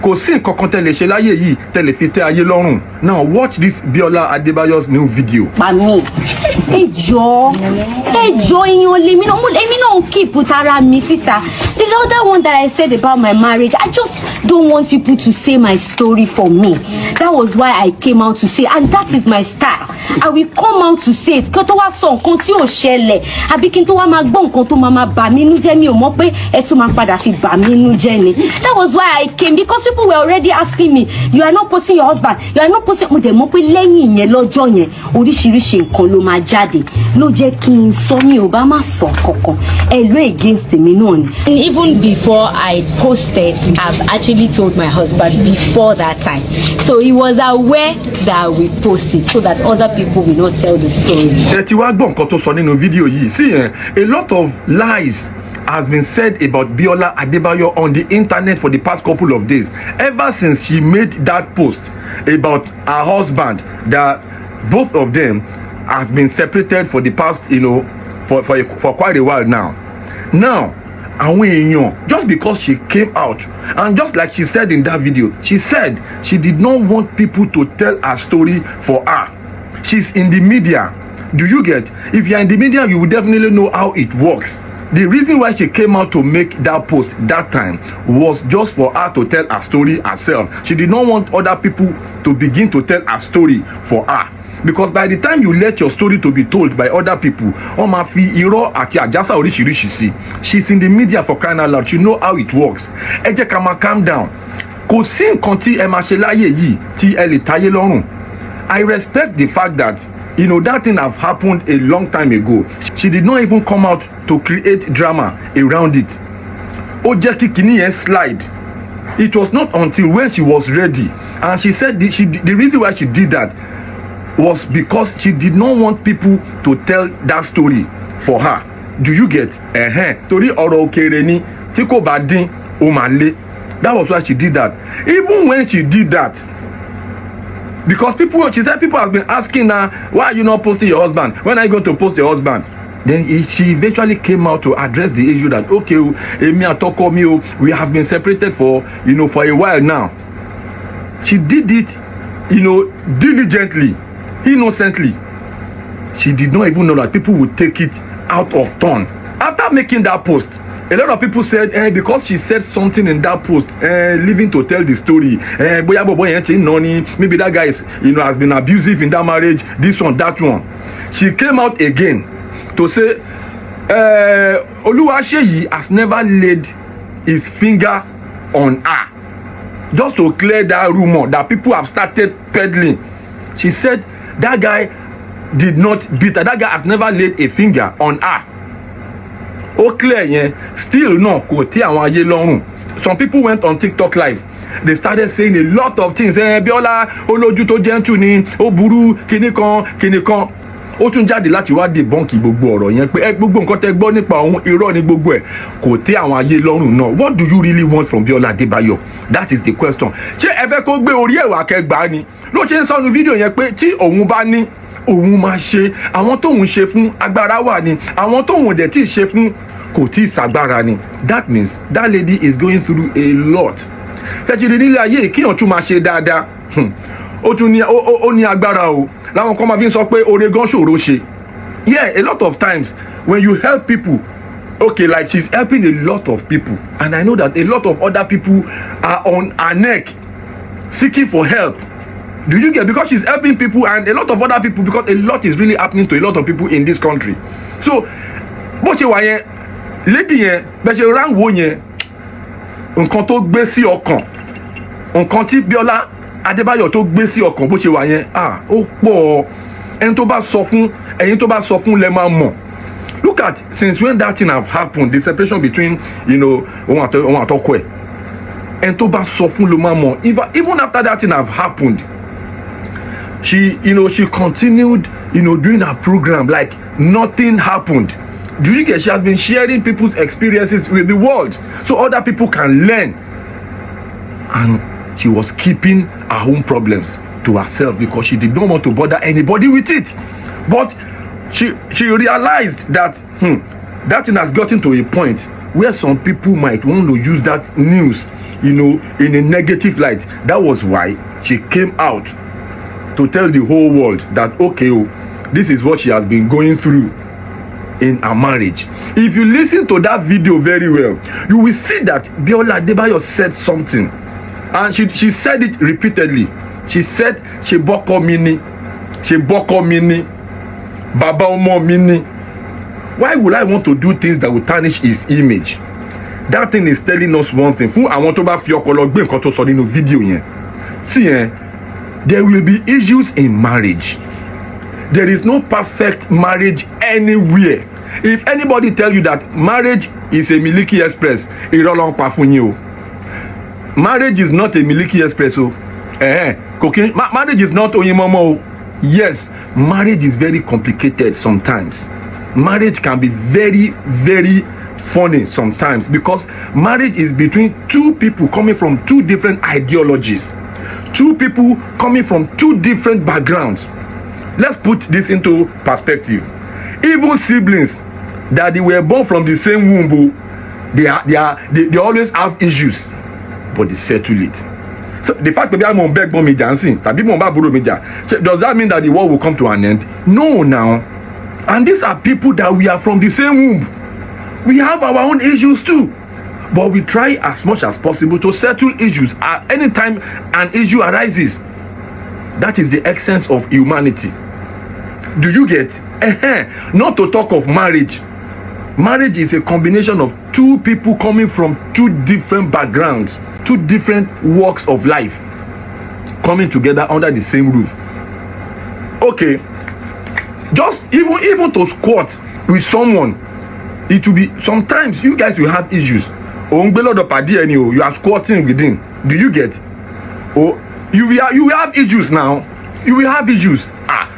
kò sí nǹkan kan tẹ́lẹ̀ ṣe láyé yìí tẹ́lẹ̀ fi tẹ́ ayé lọ́rùn. Now watch this Biola Adebayo's new video. Pa mi. Ẹjọ́ èèyàn lèmi náà keep tara mi síta. The other one that I said about my marriage, I just don't want people to say my story for me. That was why I came out to say, and that is my style. I will come out to say it. Kí n tó wá sọ nǹkan tí ò ṣẹlẹ̀, àbí kí n tó wá máa gbọ́ nǹkan tó máa bà mí nínú jẹ́, mi ò mọ̀ pé ẹ tún máa padà fi bà mí nínú jẹ́ ni. That was why I came, because people were already asking me, you are not posting your husband, you are not posting. Mo dẹ̀ mọ̀ pé lẹ́yìn yẹn lọ́jọ́ yẹn oríṣiríṣi nǹkan ló máa jáde, ló jẹ́ kí n sọ mi ò bá má sọ kankan. Ẹ ló against mi náà ni. Even before I posted, I've actually told my husband before that time. So he was aware that we posted so that other people will not tell the story. Ẹ ti wá gbọ́ nǹkan tó sọ nínú fídíò yìí. See, a lot of lies has been said about Biola Adebayo on the internet for the past couple of days. Ever since she made that post about her husband, that both of them have been separated for the past, for quite a while now. Now, àwọn èèyàn, just because she came out, and just like she said in that video, she said she did not want people to tell her story for her. She's in the media. Do you get? If you're in the media, you will definitely know how it works. The reason why she came out to make that post that time was just for her to tell her story herself. She did not want other people to begin to tell her story for her. Because by the time you let your story to be told by other people, wọ́n máa fi irọ́ àti àjàsà oríṣiríṣi sí. She's in the media, for crying out loud. She know how it works. Ẹ jẹ́ ká máa calm down. Kò sí nǹkan tí ẹ máa ṣe láyé yìí tí ẹ lè táyé lọ́rùn. I respect the fact that that thing have happened a long time ago. She did not even come out to create drama around it. Ó jẹ́ kí kinní yẹn slide. It was not until when she was ready, and she said the reason why she did that was because she did not want people to tell that story for her. Do you get? Torí ọ̀rọ̀ òkèèrè ni tí kò bá dín ó máa lé. That was why she did that. Even when she did that, because she said people have been asking her, why are you not posting your husband? When are you going to post your husband? Then she eventually came out to address the issue that, okay, Emi atoko mi o, we have been separated for a while now. She did it, diligently, innocently. She did not even know that people would take it out of turn. After making that post, a lot of people said, because she said something in that post, leaving to tell the story, maybe that guy is, has been abusive in that marriage, this one, that one. She came out again to say, Oluwaseyi has never laid his finger on her. Just to clear that rumor that people have started peddling. She said that guy did not beat her. That guy has never laid a finger on her. Ó clear yẹn, still no kò tí àwọn ayé lọ́rùn. Some people went on TikTok live. They started saying a lot of things. Biola olójú tó gentle ni, ó burú, kíní kan. Ó tún jáde láti wá debunk gbogbo ọ̀rọ̀ yẹn pé gbogbo nǹkan tẹ́ gbọ́ nípa òun irọ́ ni gbogbo ẹ̀, kò tí àwọn ayé lọ́rùn náà. What do you really want from Biola Adebayo? That is the question. Ṣé ẹ fẹ́ kó gbé orí ẹ̀wà kẹgbàá ni? Ló ṣe ń sọnù fídíò yẹn pé tí òun bá ní òun máa ṣe, àwọn tóun ṣe fún agbára wà ni, àwọn tóun dẹ̀ tí ṣe fún kò tí ṣàgbára ni. That means that lady is going through a lot. Tẹ̀síìrì nílé ayé kíyàn tún máa ṣe dáadáa. Ó tún ní ó ní agbára o. Láwọn kan máa fi sọ pé oore gan ṣòro ṣe. Yeah, a lot of times when you help people, okay, like she's helping a lot of people, and I know that a lot of other people are on her neck seeking for help. Do you get? Because she's helping people and a lot of other people, because a lot is really happening to a lot of people in this country. So bó ṣe wà yẹn, lady yẹn bẹ́ẹ̀ ṣe ránwó yẹn, nǹkan tó gbé sí ọkàn, nǹkan tí Biola Adebayo tó gbé sí ọkàn bó ṣe wà yẹn, ó pọ̀. Ẹni tó bá sọ fún, ẹ̀yin tó bá sọ fún lẹ máa mọ̀. Look at, since when that thing have happened, the separation between òun àtọkọ ẹ̀, ẹni tó bá sọ fún ló máa mọ̀. Even after that thing have happened, she continued doing her program like nothing happened. Do you get? She has been sharing people's experiences with the world so other people can learn, and she was keeping her own problems to herself because she did not want to bother anybody with it. But she realized that that thing has gotten to a point where some people might want to use that news, in a negative light. That was why she came out to tell the whole world that, okay, this is what she has been going through in her marriage. If you listen to that video very well, you will see that Biola Adebayo said something, and she said it repeatedly. She said, "She boko mini, baba omo mini." Why would I want to do things that will tarnish his image? That thing is telling us one thing. Fún àwọn tó bá fi ọpọlọ gbé nǹkan tó sọ nínú video yẹn. See, there will be issues in marriage. There is no perfect marriage anywhere. If anybody tell you that marriage is a Miliki Express, irọ́ ló ń pa fún yín o. Marriage is not a Miliki Express o. Marriage is not Oyinmomo o. Yes, marriage is very complicated sometimes. Marriage can be very, very funny sometimes, because marriage is between two people coming from two different ideologies, two people coming from two different backgrounds. Let's put this into perspective. Even siblings that they were born from the same womb, they always have issues, but they settle it. So the fact that I'm on beg mommy dancing, does that mean that the war will come to an end? No, now. And these are people that we are from the same womb. We have our own issues too, but we try as much as possible to settle issues at any time an issue arises. That is the essence of humanity. Do you get? Not to talk of marriage. Marriage is a combination of two people coming from two different backgrounds, two different walks of life, coming together under the same roof. Okay, just even to squat with someone, it will be, sometimes you guys will have issues. You are squatting with him. Do you get? Oh, you will have issues now. You will have issues.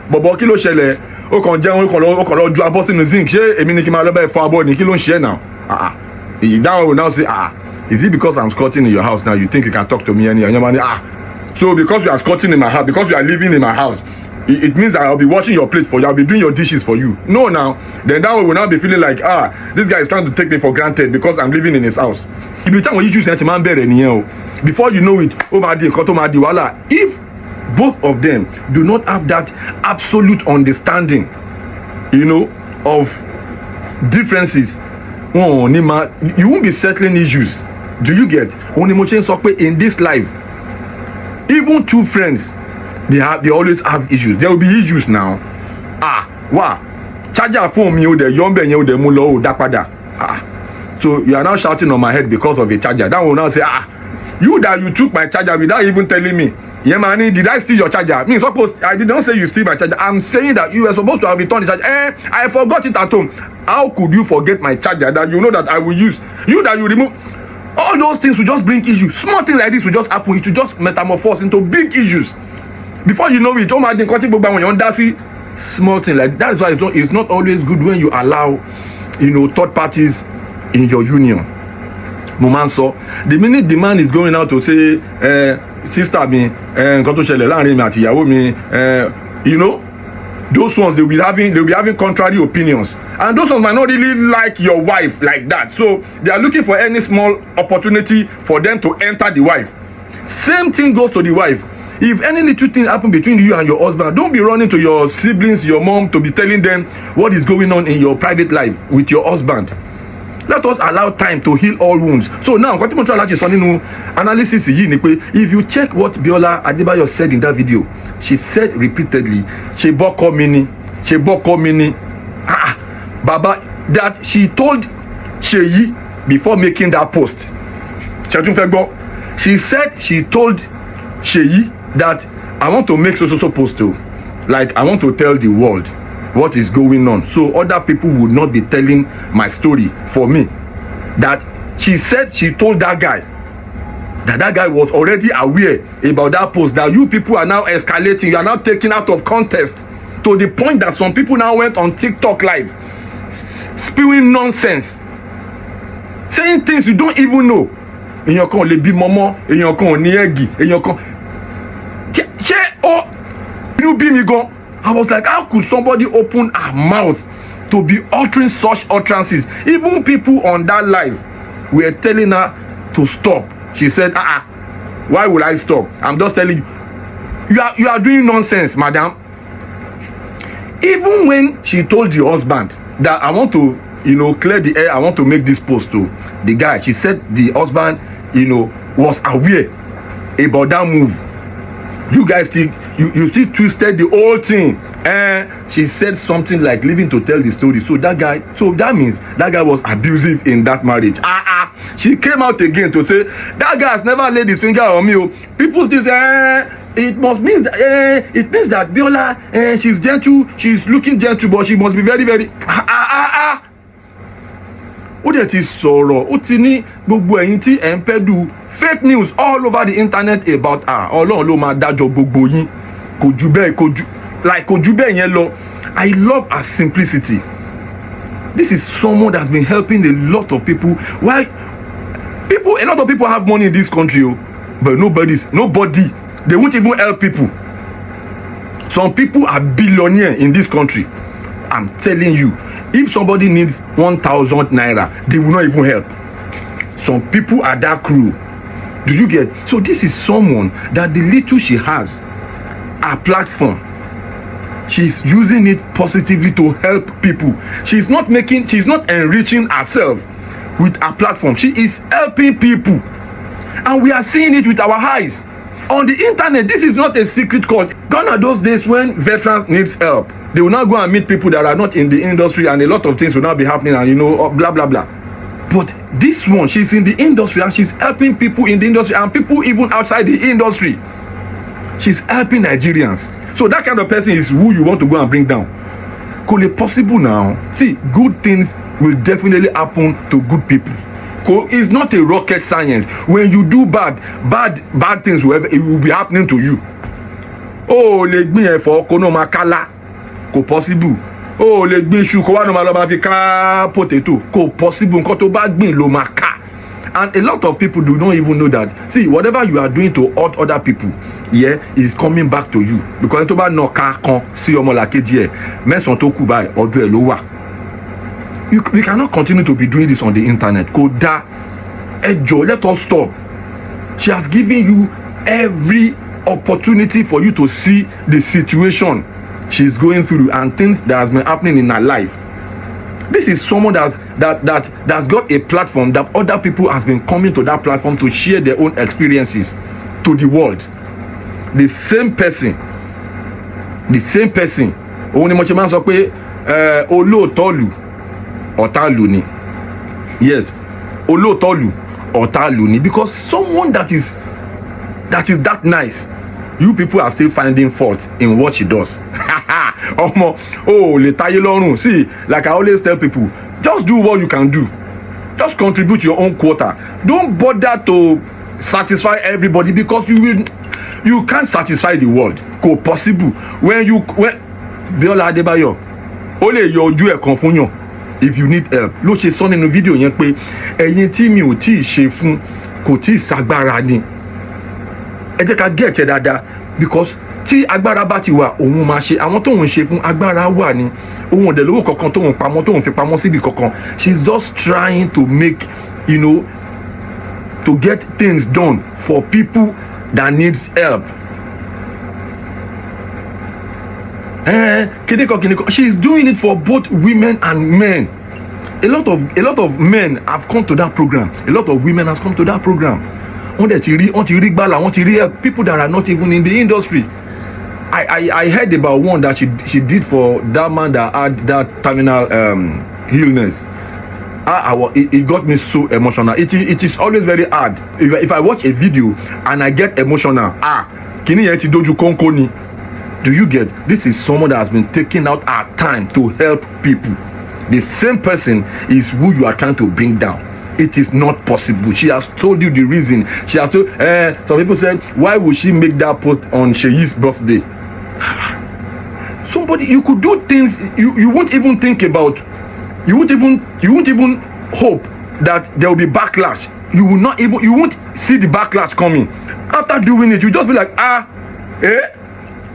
Bobo kí ló ṣẹlẹ̀, ó kàn jẹun, ó kàn lọ ju abọ́ sínú zinc, ṣé èmi ni kí n máa lọ bẹ́ẹ̀ fọ abọ́ ni, kí ló ń ṣe now? That one will now say, is it because I'm squatting in your house now you think you can talk to me anyhow? So because you are squatting in my house, because you are living in my house, it means I'll be washing your plate for you, I'll be doing your dishes for you. No, now, then that one will now be feeling like, this guy is trying to take me for granted because I'm living in his house. If you tell me you choose man before you know it, if both of them do not have that absolute understanding, of differences, you won't be settling issues. Do you get? In this life, even two friends, they always have issues. There will be issues now. Charger phone me the yombe the mulo dapada. So you are now shouting on my head because of a charger. That will now say, you took my charger without even telling me. Yeah, man, did I steal your charger? I did not say you steal my charger. I'm saying that you were supposed to have returned the charger. I forgot it at home. How could you forget my charger that you know that I will use? You remove. All those things will just bring issues. Small things like this will just happen. It will just metamorphose into big issues. Before you know it, small thing like that is why it's not always good when you allow, third parties in your union. So the minute the man is going out to say, sister me, those ones they'll be having contrary opinions, and those ones might not really like your wife like that. So they are looking for any small opportunity for them to enter the wife. Same thing goes to the wife. If any little thing happen between you and your husband, don't be running to your siblings, your mom, to be telling them what is going on in your private life with your husband. Let us allow time to heal all wounds. So now, analysis, if you check what Biola Adebayo said in that video, she said repeatedly, she boko mini, Baba, that she told Sheyi before making that post. She said she told Sheyi that I want to make so post too. Like, I want to tell the world what is going on, so other people would not be telling my story for me. That she said she told that guy that guy was already aware about that post, that you people are now escalating, you are now taking out of context, to the point that some people now went on TikTok live spewing nonsense, saying things you don't even know. In your con le bi momo, in your con ni egi, in your con you be me go. I was like, how could somebody open her mouth to be uttering such utterances. Even people on that live were telling her to stop. She said, why would I stop? I'm just telling you, you are doing nonsense, madam. Even when she told the husband that I want to, clear the air, I want to make this post to the guy, she said the husband, was aware about that move. You guys still, you still twisted the whole thing. And she said something like leaving to tell the story. So that means that guy was abusive in that marriage. She came out again to say that guy has never laid his finger on me. People still say, it must mean that it means that Biola, she's gentle, she's looking gentle, but she must be very, very. Ó dẹ̀ ti sọ̀rọ̀, ó ti ní gbogbo ẹ̀yin tí ẹ̀ ń pẹ́dù fake news all over the internet about her. Ọlọ́run ló máa dájọ́ gbogbo yín. Kò ju bẹ́ẹ̀ yẹn lọ. I love her simplicity. This is someone that's been helping a lot of people. Why? A lot of people have money in this country, but nobody, they won't even help people. Some people are billionaires in this country. I'm telling you, if somebody needs 1,000 naira, they will not even help. Some people are that cruel. Do you get? So this is someone that the little she has, a platform, she's using it positively to help people. She's not enriching herself with a platform. She is helping people. And we are seeing it with our eyes. On the internet, this is not a secret code. Gone are those days when veterans needs help. They will now go and meet people that are not in the industry, and a lot of things will now be happening, and blah, blah, blah. But this one, she's in the industry, and she's helping people in the industry, and people even outside the industry. She's helping Nigerians. So that kind of person is who you want to go and bring down. Could it possible now? See, good things will definitely happen to good people. It's not a rocket science. When you do bad things, it will be happening to you. Lè gbìn ẹ̀fọ́ kó náà máa kálá, kò possible. Lè gbìn iṣu kó wá náà máa lọ máa fi ká potato, kò possible. Nǹkan tó bá gbìn ló máa ká. And a lot of people do not even know that. See, whatever you are doing to hurt other people, is coming back to you. Because tó bá nà ká kan sí ọmọlàkejì ẹ̀, mẹ́sàn-án tó kù báyìí ọdún ẹ̀ ló wà. We cannot continue to be doing this on the internet. Koda, Ejo, let us stop. She has given you every opportunity for you to see the situation she's going through and things that has been happening in her life. This is someone that's got a platform that other people has been coming to that platform to share their own experiences to the world. The same person. Òun ni mo ṣe máa ń sọ pé olóòótọ́ lù ọ̀tá lù ni. Yes, olóòótọ́ lù ọ̀tá lù ni, because someone that is that nice, you people are still finding fault in what she does. Lè táyé lọ́rùn. See, like I always tell people, just do what you can do. Just contribute your own quota. Don't bother to satisfy everybody, because you can't satisfy the world. Kò possible. When Biola Adebayo, ó lè yọ ojú ẹ̀ kan fún yàn if you need help. Ló ṣe sọ nínú fídíò yẹn pé ẹ̀yin tí mi ò tí ì ṣe fún kò tí ì sagbára ni. Ẹ jẹ́ ká get ẹ̀ dáadáa, because tí agbára bá ti wà òun máa ṣe. Àwọn tóun ṣe fún agbára wà ní, òun ọ̀dẹ̀ lówó kankan tóun fi pamọ́ síbi kankan. She's just trying to make, to get things done for people that needs help. She's doing it for both women and men. A lot of men have come to that program. A lot of women has come to that program. Wọ́n ti rí help people that are not even in the industry. I heard about one that she did for that man that had that terminal illness. It got me so emotional. It is always very hard. If I watch a video and I get emotional, kini yẹn ti dojú kónkó ni. Do you get? This is someone that has been taking out our time to help people. The same person is who you are trying to bring down. It is not possible. She has told you the reason. She has told. Some people said, why would she make that post on Sheyi's birthday? Somebody, you could do things you won't even think about. You won't even hope that there will be backlash. You won't see the backlash coming. After doing it, you just be like,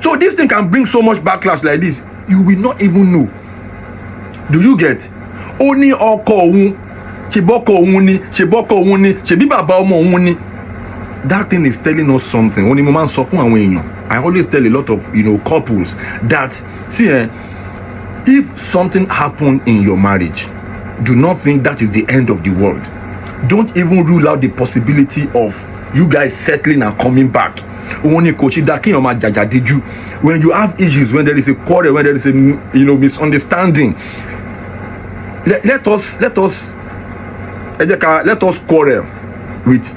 So this thing can bring so much backlash like this. You will not even know. Do you get? Ó ní ọkọ òun, ṣe bọ́kọ òun ni, ṣe bọ́kọ òun ni, ṣe bí bàbá ọmọ òun ni. That thing is telling us something. Ó ní mo máa ń sọ fún àwọn èèyàn. I always tell a lot of couples that see if something happened in your marriage, do not think that is the end of the world. Don't even rule out the possibility of you guys settling and coming back. When you have issues, when there is a quarrel, when there is a misunderstanding, let us quarrel with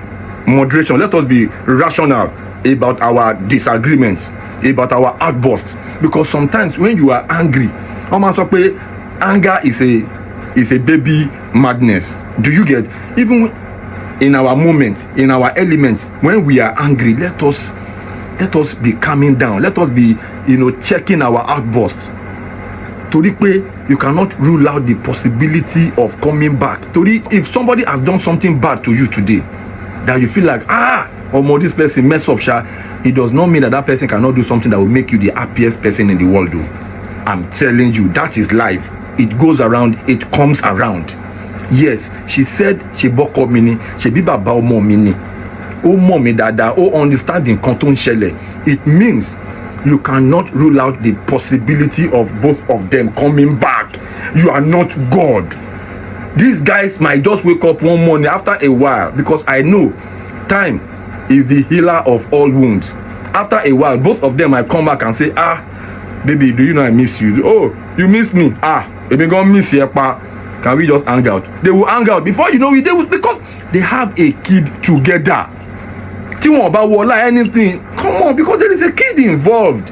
moderation. Let us be rational about our disagreements, about our outbursts. Because sometimes when you are angry, anger is a baby madness. Do you get? Even in our moments, in our elements, when we are angry, let us be calming down. Let us be checking our outbursts. Tori, you cannot rule out the possibility of coming back. Tori, if somebody has done something bad to you today, that you feel like this person mess up, it does not mean that person cannot do something that will make you the happiest person in the world. Though I'm telling you, that is life. It goes around, it comes around. Yes, she said she boko mini, she bi baba omo mini. O mommy dada, o understanding kanton shele. It means you cannot rule out the possibility of both of them coming back. You are not God. These guys might just wake up one morning after a while, because I know time is the healer of all wounds. After a while, both of them might come back and say, baby, do you know I miss you? Oh, you missed me. Baby, gonna miss you, pa. Can we just hang out? They will hang out. Before you know it, because they have a kid together. Anything. Come on, because there is a kid involved.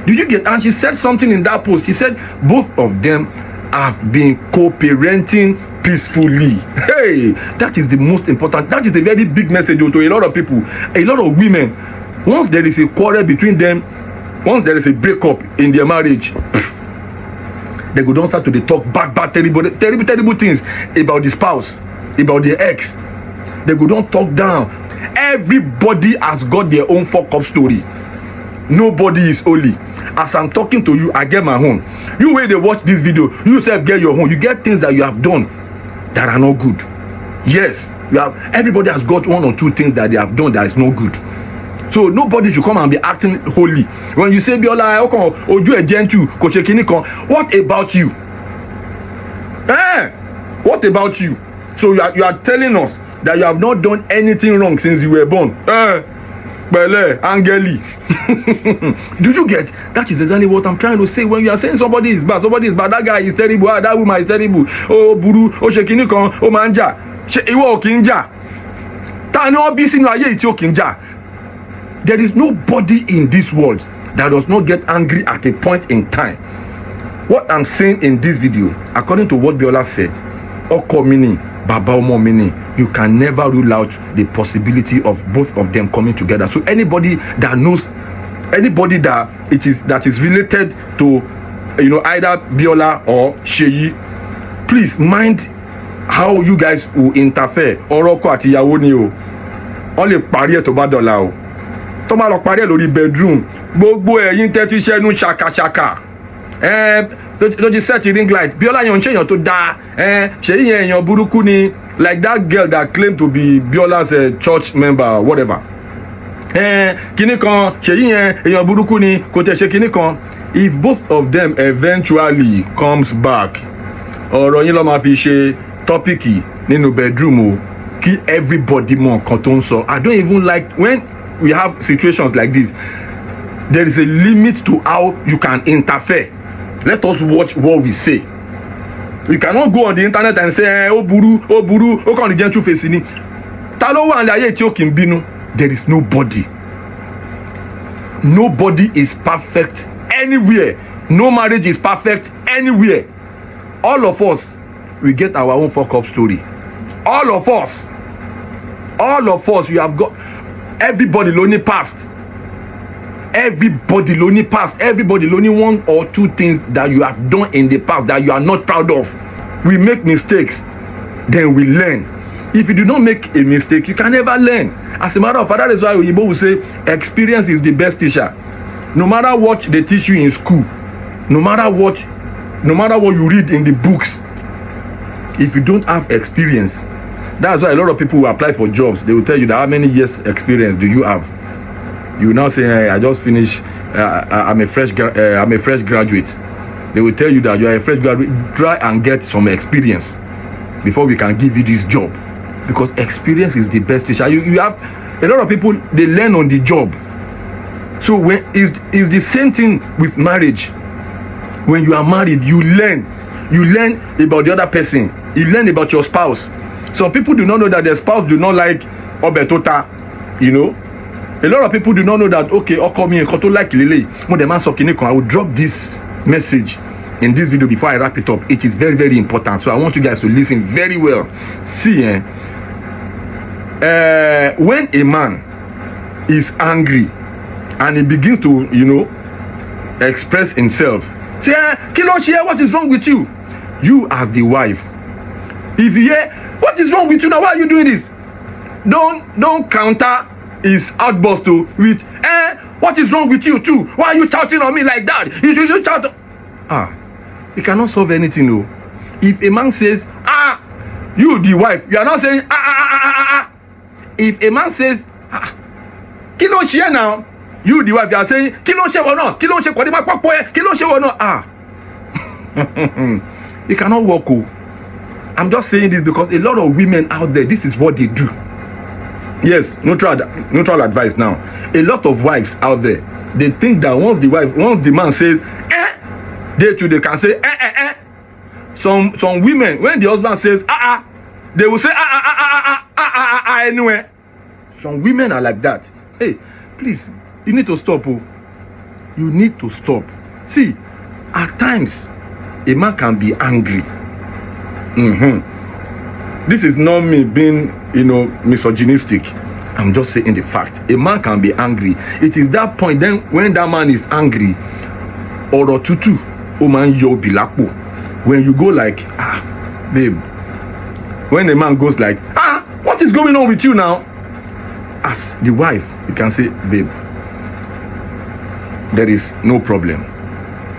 Do you get? And she said something in that post. She said both of them have been co-parenting peacefully. Hey, that is the most important. That is a very big message to a lot of people, a lot of women. Once there is a quarrel between them, once there is a breakup in their marriage, they go down start to talk bad, terrible things about the spouse, about the ex. They go down talk down. Everybody has got their own fuck up story. Nobody is holy. As I'm talking to you, I get my own. You where they watch this video, you self get your own. You get things that you have done that are not good. Yes, you have. Everybody has got one or two things that they have done that is not good. So nobody should come and be acting holy. When you say Biola, Oju e gentle, Koche Kinikon, what about you? What about you? So you are telling us that you have not done anything wrong since you were born. Bele, Angeli. Do you get? That is exactly what I'm trying to say. When you are saying somebody is bad, that guy is terrible, that woman is terrible. Oh, Buru, oh, Shekinikon, oh, Manja. Iwo Kinja. Tani obisi no aye iti Kinja. There is nobody in this world that does not get angry at a point in time. What I'm saying in this video, according to what Biola said, Oko mini, Baba Omo mini, you can never rule out the possibility of both of them coming together. So anybody that knows, anybody that is related to, either Biola or Sheyi, please mind how you guys will interfere. Oroko ati ìyàwó ni o. Only pari e to ba dola o. Tó bá lọ parí ẹ̀ lórí bedroom, gbogbo ẹ̀yin tẹ́tí ṣẹ́nu ṣàkàṣàkà, tó ti set ring light, Biola yẹn ń ṣe èèyàn tó dáa, ṣèyí yẹn èèyàn burúkú ni, like that girl that claimed to be Biola's church member, whatever. Kíní kan, ṣèyí yẹn èèyàn burúkú ni, kò tẹ̀ ṣe kíní kan. If both of them eventually comes back, ọ̀rọ̀ yín ló máa fi ṣe tọ́pìkì nínú bedroom o, kí everybody mọ nǹkan tó ń sọ. I don't even like when we have situations like this. There is a limit to how you can interfere. Let us watch what we say. You cannot go on the internet and say, oh buru, oh kan gentle face ni. Ta ló wà ní ayé tí ó kì í bínú? There is nobody. Nobody is perfect anywhere. No marriage is perfect anywhere. All of us, we get our own fuck up story. All of us, we have got. Everybody lonely past. Everybody lonely past. Everybody lonely one or two things that you have done in the past that you are not proud of. We make mistakes, then we learn. If you do not make a mistake, you can never learn. As a matter of fact, that is why Oyibo will say experience is the best teacher. No matter what they teach you in school, no matter what no matter what you read in the books, if you don't have experience, that's why a lot of people who apply for jobs, they will tell you that how many years experience do you have? You now say, hey, I just finished, I'm a fresh graduate. They will tell you that you are a fresh graduate. Try and get some experience before we can give you this job, because experience is the best teacher. You have a lot of people, they learn on the job. So when is the same thing with marriage. When you are married, you learn about the other person. You learn about your spouse. Some people do not know that their spouse do not like obetota, you know. A lot of people do not know that, okay, okomi and koto like lele. I will drop this message in this video before I wrap it up. It is very, very important. So I want you guys to listen very well. See, when a man is angry and he begins to, you know, express himself, say, Kiloshia, what is wrong with you? You as the wife, if you hear, what is wrong with you now? Why are you doing this? Don't counter his outburst with, what is wrong with you too? Why are you shouting on me like that? You should shout. It cannot solve anything, no. If a man says, you the wife, you are not saying, If a man says, Kiloshia now, you the wife, you are saying, Kiloshia or not, Kiloshia, Kiloshia or not, it cannot work. I'm just saying this because a lot of women out there, this is what they do. Yes, neutral advice now. A lot of wives out there, they think that once the man says, they can say, Some women, when the husband says, they will say, anyway. Some women are like that. Hey, please, you need to stop. You need to stop. See, at times, a man can be angry. This is not me being, misogynistic. I'm just saying the fact. A man can be angry. It is that point then when that man is angry, oro tutu, o man yo bilapo. When you go like, babe. When a man goes like, what is going on with you now? As the wife, you can say, babe, there is no problem.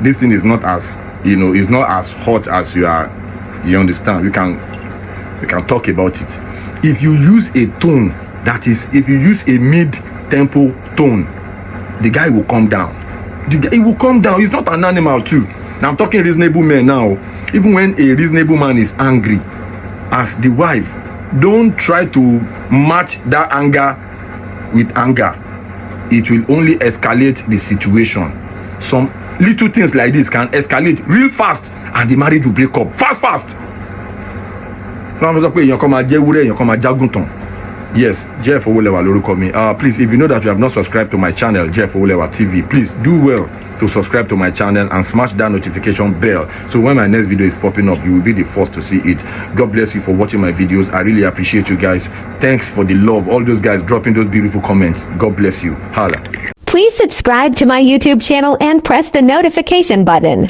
This thing is not as, it's not as hot as you understand. We can talk about it. If you use a tone that is, if you use a mid-tempo tone, the guy will calm down. He will calm down. He's not an animal too. Now I'm talking reasonable men now. Even when a reasonable man is angry, as the wife, don't try to match that anger with anger. It will only escalate the situation. Some little things like this can escalate real fast and the marriage will break up fast. Yes, Jeff Owulewa lórúkọ mi. Please, if you know that you have not subscribed to my channel, Jeff Owulewa TV, please do well to subscribe to my channel and smash that notification bell. So when my next video is popping up, you will be the first to see it. God bless you for watching my videos. I really appreciate you guys. Thanks for the love. All those guys dropping those beautiful comments. God bless you. Holla. Please subscribe to my YouTube channel and press the notification button.